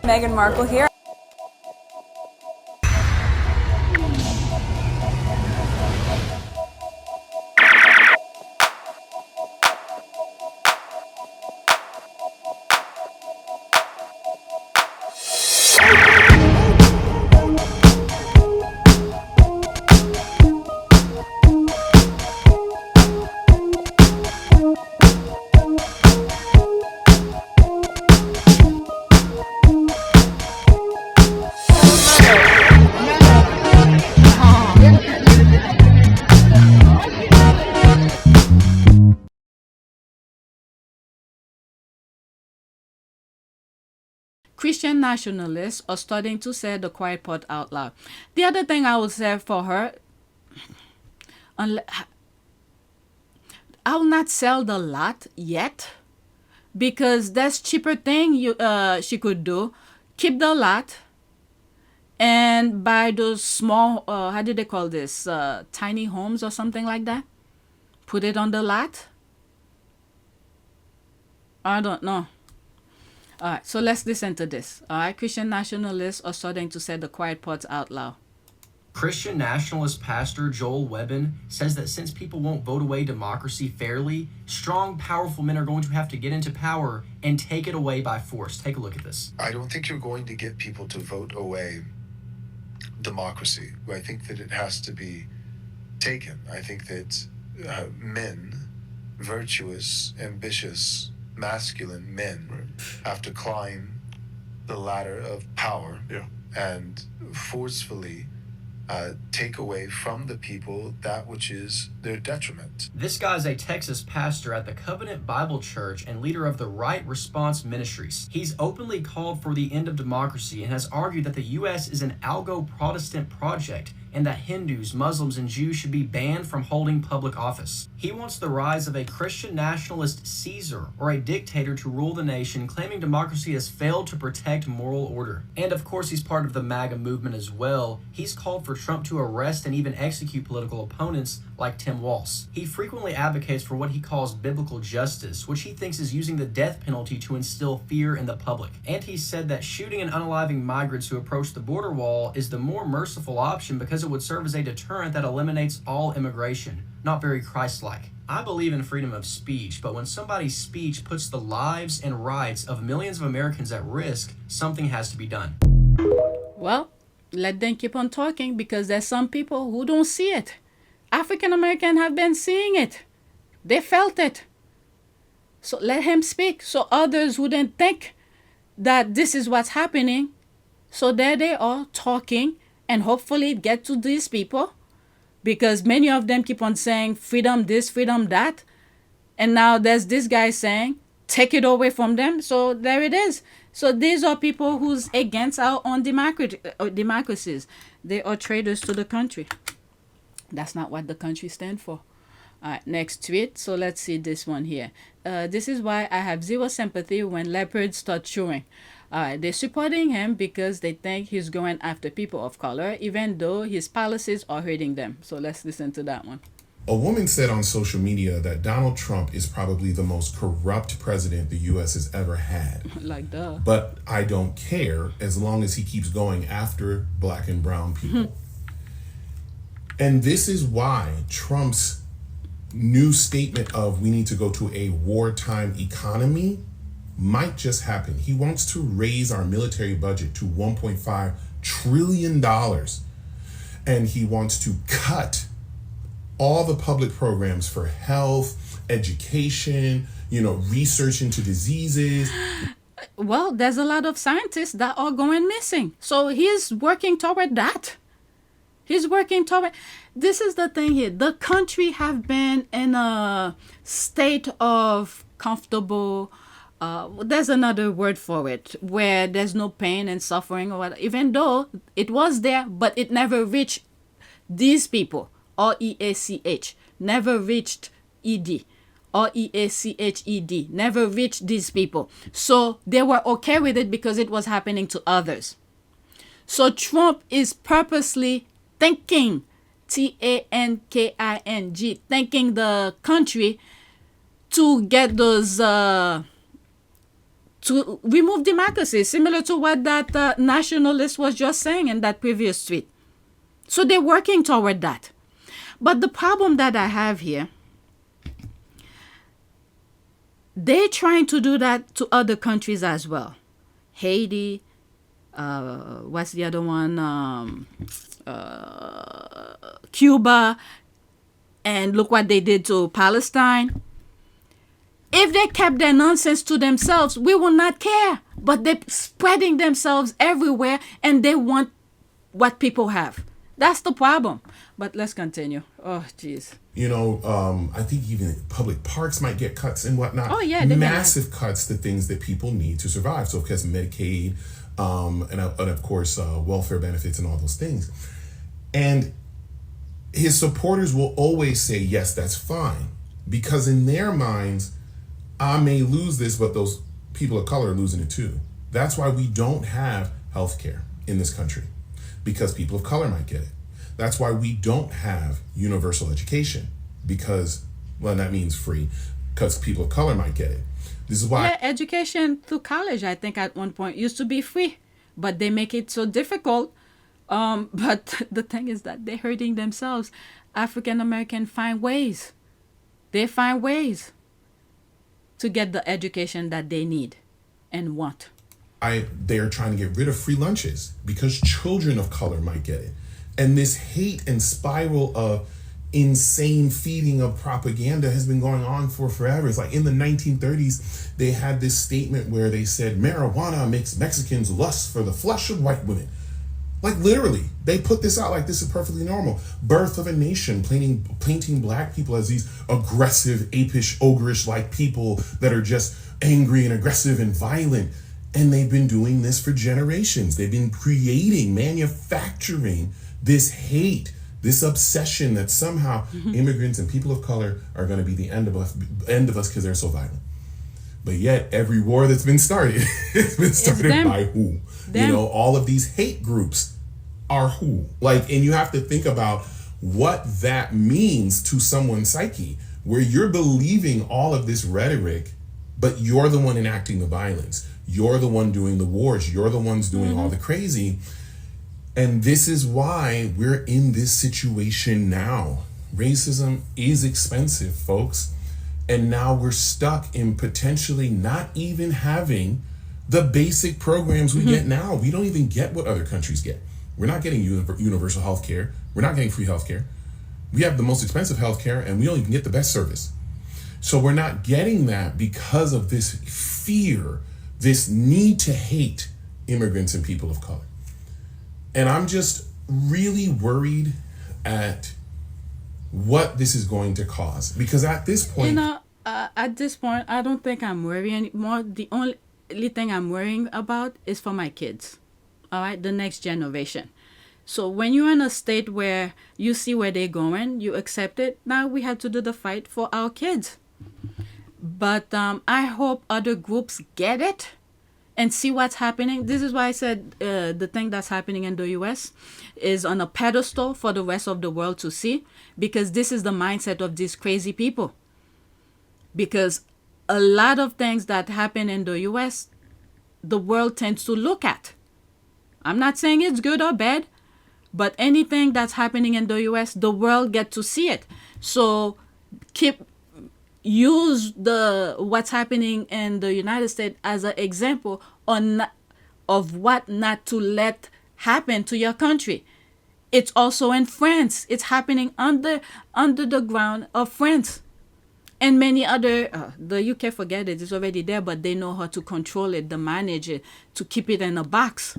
Meghan Markle here. Christian nationalists are starting to say the quiet part out loud. The other thing I would say for her, I will not sell the lot yet because that's cheaper thing she could do. Keep the lot and buy those small, how do they call this, tiny homes or something like that. Put it on the lot. I don't know. All right, so let's listen to this. All right, Christian nationalists are starting to say the quiet parts out loud. Christian nationalist pastor Joel Webbin says that since people won't vote away democracy fairly, strong, powerful men are going to have to get into power and take it away by force. Take a look at this. I don't think you're going to get people to vote away democracy. I think that it has to be taken. I think that men, virtuous, ambitious, masculine men have to climb the ladder of power and forcefully take away from the people that which is their detriment. This guy's a Texas pastor at the Covenant Bible Church and leader of the Right Response Ministries. He's openly called for the end of democracy and has argued that the U.S. is an Algo-Protestant project and that Hindus, Muslims, and Jews should be banned from holding public office. He wants the rise of a Christian nationalist Caesar or a dictator to rule the nation, claiming democracy has failed to protect moral order. And of course, he's part of the MAGA movement as well. He's called for Trump to arrest and even execute political opponents like Tim Walz. He frequently advocates for what he calls biblical justice, which he thinks is using the death penalty to instill fear in the public. And he said that shooting and unaliving migrants who approach the border wall is the more merciful option because it would serve as a deterrent that eliminates all immigration. Not very Christ-like. I believe in freedom of speech, but when somebody's speech puts the lives and rights of millions of Americans at risk, something has to be done. Well, let them keep on talking because there's some people who don't see it. African Americans have been seeing it. They felt it. So let him speak so others wouldn't think that this is what's happening. So there they are talking and hopefully get to these people because many of them keep on saying freedom this, freedom that. And now there's this guy saying take it away from them. So there it is. So these are people who's against our own democracies. They are traitors to the country. That's not what the country stands for. All right, next tweet. So let's see this one here. This is why I have zero sympathy when leopards start chewing. They're supporting him because they think he's going after people of color, even though his policies are hurting them. So let's listen to that one. A woman said on social media that Donald Trump is probably the most corrupt president the U.S. has ever had. Like duh. But I don't care as long as he keeps going after black and brown people. And this is why Trump's new statement of we need to go to a wartime economy might just happen. He wants to raise our military budget to $1.5 trillion. And he wants to cut all the public programs for health, education, research into diseases. Well, there's a lot of scientists that are going missing. So he's working toward that. He's working toward. This is the thing here. The country have been in a state of comfortable. There's another word for it, where there's no pain and suffering or whatever. Even though it was there, but it never reached these people. REACH never reached ED. REACHED never reached these people. So they were okay with it because it was happening to others. So Trump is purposely thinking, TANKING, thanking the country to get those, to to remove democracy, similar to what that nationalist was just saying in that previous tweet. So they're working toward that. But the problem that I have here, they're trying to do that to other countries as well. Haiti, what's the other one? Cuba, and look what they did to Palestine. If they kept their nonsense to themselves, we will not care. But they're spreading themselves everywhere, and they want what people have. That's the problem. But let's continue. Oh, jeez. You know, I think even public parks might get cuts and whatnot. Oh, yeah. Massive cuts to things that people need to survive. So, because Medicaid, and of course, welfare benefits and all those things. And his supporters will always say, yes, that's fine. Because in their minds, I may lose this, but those people of color are losing it too. That's why we don't have health care in this country, because people of color might get it. That's why we don't have universal education, because, well, that means free, because people of color might get it. This is why. Yeah, education through college, I think at one point used to be free, but they make it so difficult. But the thing is that they're hurting themselves. African Americans find ways. They find ways to get the education that they need and want. They're trying to get rid of free lunches because children of color might get it. And this hate and spiral of insane feeding of propaganda has been going on for forever. It's like in the 1930s, they had this statement where they said marijuana makes Mexicans lust for the flesh of white women. Like literally, they put this out like this is perfectly normal. Birth of a Nation, painting black people as these aggressive, apish, ogreish-like people that are just angry and aggressive and violent. And they've been doing this for generations. They've been creating, manufacturing this hate, this obsession that somehow immigrants and people of color are going to be the end of us because they're so violent. But yet, every war that's been started, it's been started by who? You know, all of these hate groups are who? Like, and you have to think about what that means to someone's psyche, where you're believing all of this rhetoric, but you're the one enacting the violence. You're the one doing the wars. You're the ones doing all the crazy. And this is why we're in this situation now. Racism is expensive, folks. And now we're stuck in potentially not even having the basic programs we get now. We don't even get what other countries get. We're not getting universal health care. We're not getting free health care. We have the most expensive health care, and we don't even get the best service. So we're not getting that because of this fear, this need to hate immigrants and people of color. And I'm just really worried at what this is going to cause. Because at this point... You know, at this point, I don't think I'm worrying anymore. The only thing I'm worrying about is for my kids. All right? The next generation. So when you're in a state where you see where they're going, you accept it. Now we have to do the fight for our kids. But I hope other groups get it and see what's happening. This is why I said the thing that's happening in the US is on a pedestal for the rest of the world to see, because this is the mindset of these crazy people. Because a lot of things that happen in the US, the world tends to look at. I'm not saying it's good or bad, but anything that's happening in the US, the world get to see it. So use what's happening in the United States as an example of what not to let happen to your country. It's also in France. It's happening under the ground of France. And many other, the UK, forget it, it's already there, but they know how to control it, to manage it, to keep it in a box.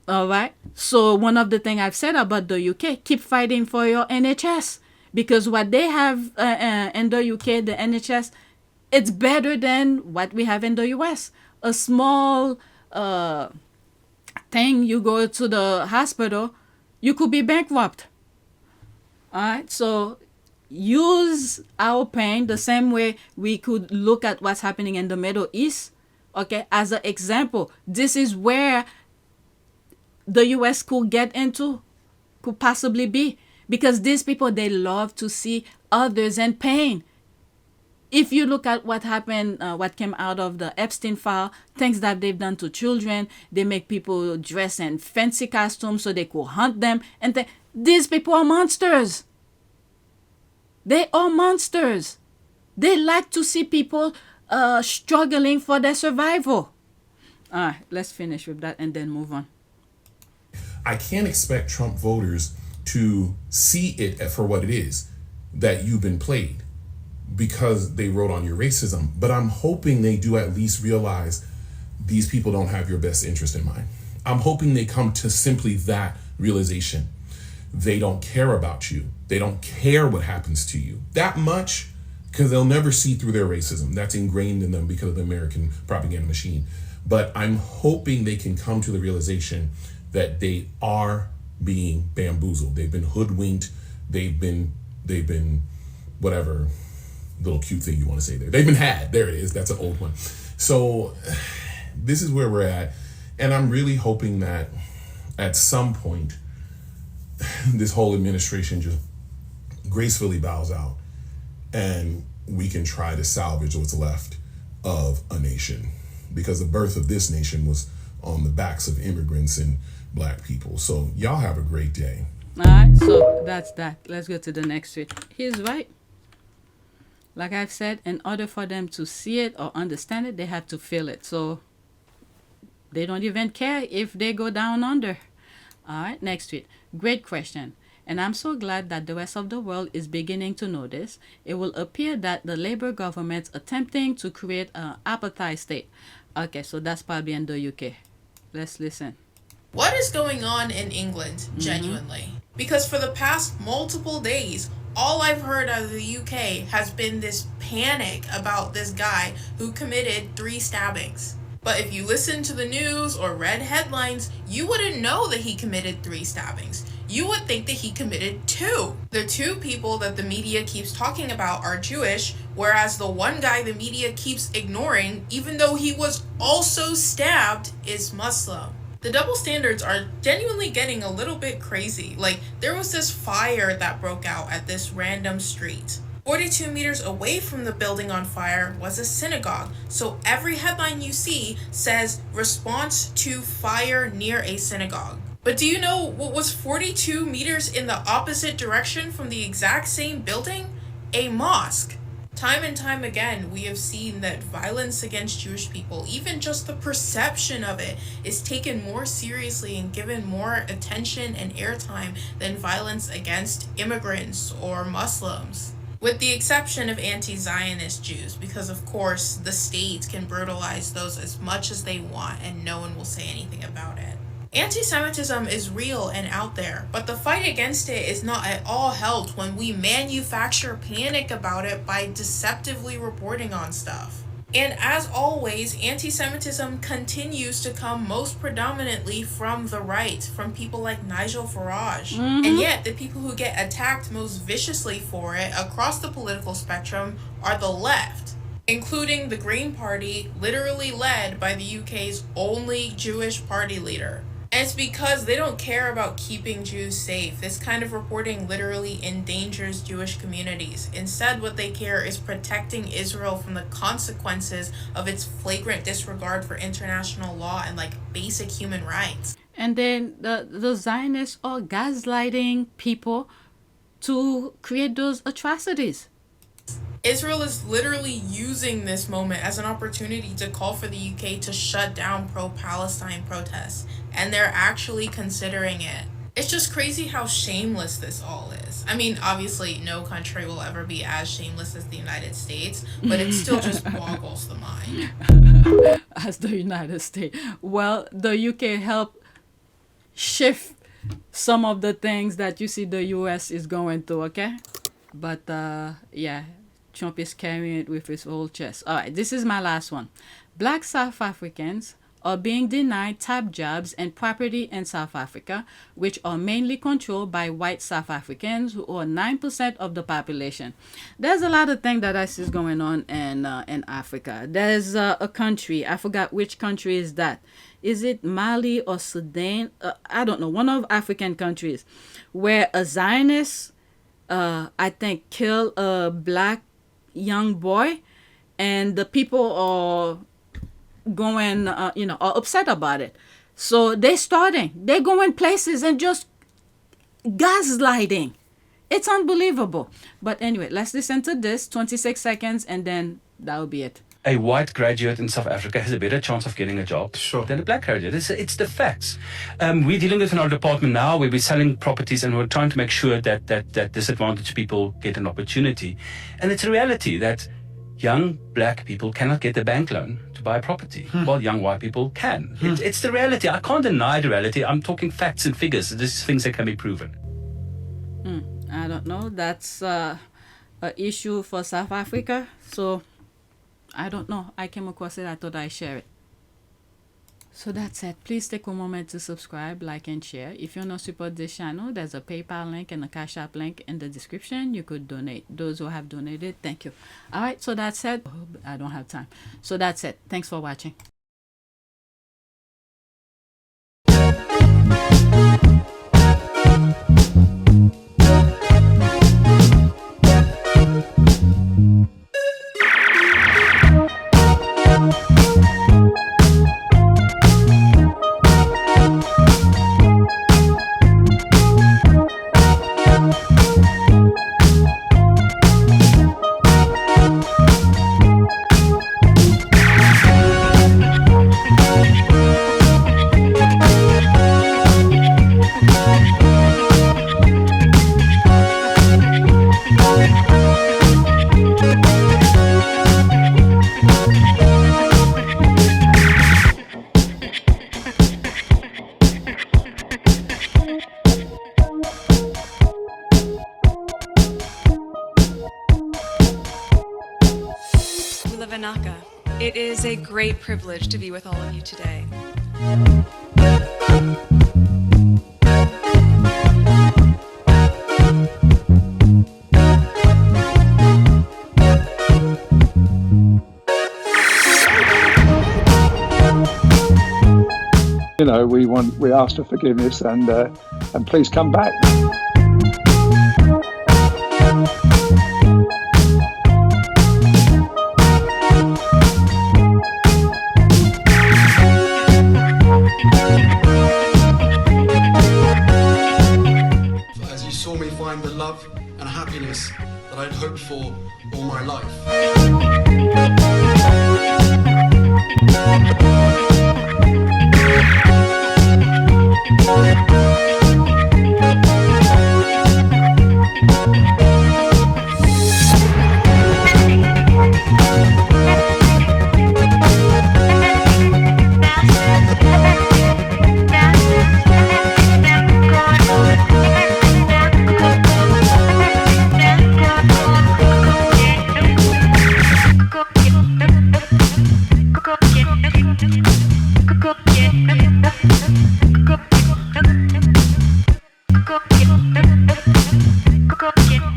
All right? So one of the things I've said about the UK, keep fighting for your NHS. Because what they have in the UK, the NHS, it's better than what we have in the US. A small thing, you go to the hospital, you could be bankrupt. All right, so use our pain the same way we could look at what's happening in the Middle East, okay, as an example. This is where the US could get into, could possibly be. Because these people, they love to see others in pain. If you look at what happened, what came out of the Epstein file, things that they've done to children, they make people dress in fancy costumes so they could hunt them. And these people are monsters. They are monsters. They like to see people struggling for their survival. All right, let's finish with that and then move on. I can't expect Trump voters to see it for what it is, that you've been played, because they wrote on your racism. But I'm hoping they do at least realize these people don't have your best interest in mind. I'm hoping they come to simply that realization. They don't care about you. They don't care what happens to you that much, because they'll never see through their racism. That's ingrained in them because of the American propaganda machine. But I'm hoping they can come to the realization that they are being bamboozled. They've been hoodwinked. They've been whatever little cute thing you want to say there. They've been had. There it is. That's an old one. So this is where we're at. And I'm really hoping that at some point, this whole administration just gracefully bows out and we can try to salvage what's left of a nation, because the birth of this nation was on the backs of immigrants and Black people. So y'all have a great day. All right, so that's that. Let's go to the next tweet. He's right. Like I've said, in order for them to see it or understand it, they have to feel it. So they don't even care if they go down under. All right, next tweet. Great question. And I'm so glad that the rest of the world is beginning to know this. It will appear that the Labour government's attempting to create an apartheid state. Okay, so that's probably in the UK. Let's listen. What is going on in England, genuinely? Because for the past multiple days, all I've heard out of the UK has been this panic about this guy who committed 3 stabbings. But if you listen to the news or read headlines, you wouldn't know that he committed 3 stabbings. You would think that he committed 2. The 2 people that the media keeps talking about are Jewish, whereas the one guy the media keeps ignoring, even though he was also stabbed, is Muslim. The double standards are genuinely getting a little bit crazy. Like, there was this fire that broke out at this random street. 42 meters away from the building on fire was a synagogue, so every headline you see says response to fire near a synagogue. But do you know what was 42 meters in the opposite direction from the exact same building? A mosque. Time and time again, we have seen that violence against Jewish people, even just the perception of it, is taken more seriously and given more attention and airtime than violence against immigrants or Muslims. With the exception of anti-Zionist Jews, because of course the state can brutalize those as much as they want and no one will say anything about it. Anti-Semitism is real and out there, but the fight against it is not at all helped when we manufacture panic about it by deceptively reporting on stuff. And as always, anti-Semitism continues to come most predominantly from the right, from people like Nigel Farage. And yet, the people who get attacked most viciously for it across the political spectrum are the left, including the Green Party, literally led by the UK's only Jewish party leader. And it's because they don't care about keeping Jews safe. This kind of reporting literally endangers Jewish communities. Instead, what they care is protecting Israel from the consequences of its flagrant disregard for international law and basic human rights. And then the Zionists are gaslighting people to create those atrocities. Israel is literally using this moment as an opportunity to call for the UK to shut down pro-Palestine protests, and they're actually considering it. It's just crazy how shameless this all is. I mean, obviously, no country will ever be as shameless as the United States, but it still just boggles the mind. As the United States. Well, the UK helped shift some of the things that you see the US is going through, okay? But, yeah. Trump is carrying it with his whole chest. All right, this is my last one. Black South Africans are being denied top jobs and property in South Africa, which are mainly controlled by white South Africans, who are 9% of the population. There's a lot of things that I see going on in Africa. There's a country, I forgot which country is that. Is it Mali or Sudan? I don't know, one of African countries, where a Zionist, I think, killed a black young boy, and the people are going, are upset about it. So they're going places and just gaslighting. It's unbelievable. But anyway, let's listen to this, 26 seconds, and then that'll be it. A white graduate in South Africa has a better chance of getting a job than a black graduate. It's the facts. We're dealing with in our department now where we're selling properties and we're trying to make sure that disadvantaged people get an opportunity. And it's a reality that young black people cannot get a bank loan to buy a property, while young white people can. It's the reality. I can't deny the reality. I'm talking facts and figures. These are things that can be proven. I don't know. That's an issue for South Africa. So I don't know. I came across it. I thought I'd share it. So that's it. Please take a moment to subscribe, like, and share. If you want to support this channel, there's a PayPal link and a Cash App link in the description. You could donate. Those who have donated, thank you. All right. So that's it. I don't have time. So that's it. Thanks for watching. It is a great privilege to be with all of you today. We ask for forgiveness and please come back. As you saw me find the love and happiness that I'd hoped for all my life.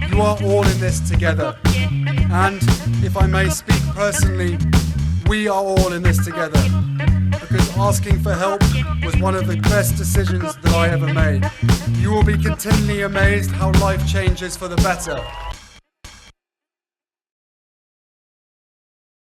You are all in this together, and if I may speak personally, we are all in this together, because asking for help was one of the best decisions that I ever made. You will be continually amazed how life changes for the better.